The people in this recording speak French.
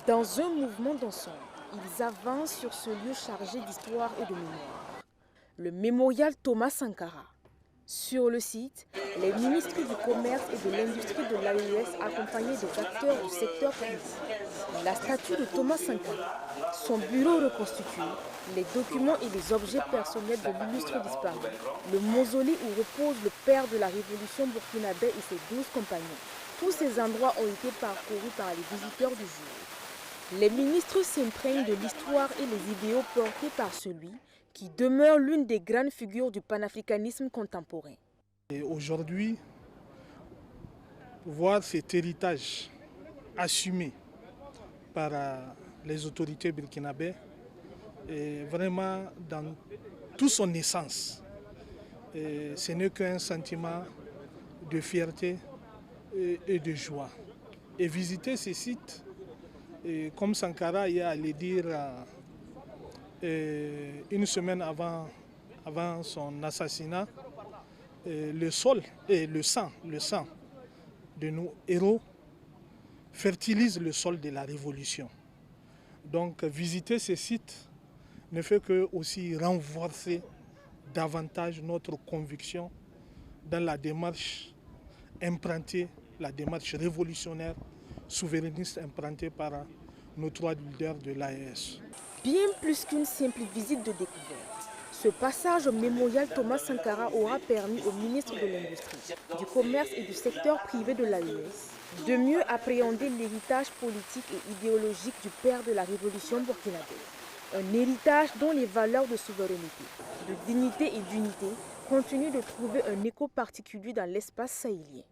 Dans un mouvement d'ensemble, ils avancent sur ce lieu chargé d'histoire et de mémoire, le mémorial Thomas Sankara. Sur le site, les ministres du Commerce et de l'Industrie de l'AES accompagnés des acteurs du secteur privé. La statue de Thomas Sankara, son bureau reconstitué, les documents et les objets personnels de l'illustre disparu, le mausolée où repose le père de la révolution burkinabé et ses 12 compagnons. Tous ces endroits ont été parcourus par les visiteurs du jour. Les ministres s'imprègnent de l'histoire et les idéaux portés par celui qui demeure l'une des grandes figures du panafricanisme contemporain. Aujourd'hui, voir cet héritage assumé par les autorités burkinabées est vraiment dans toute son essence. Et ce n'est qu'un sentiment de fierté et de joie. Et visiter ces sites, et comme Sankara y a allé dire une semaine avant son assassinat, le sol et le sang de nos héros fertilise le sol de la révolution. Donc visiter ces sites ne fait que aussi renforcer davantage notre conviction dans la démarche empruntée, la démarche révolutionnaire, souverainiste empruntée par nos trois leaders de l'AES. Bien plus qu'une simple visite de découverte, ce passage au mémorial Thomas Sankara aura permis au ministre de l'Industrie, du Commerce et du secteur privé de l'AES de mieux appréhender l'héritage politique et idéologique du père de la révolution burkinabé. Un héritage dont les valeurs de souveraineté, de dignité et d'unité continuent de trouver un écho particulier dans l'espace sahélien.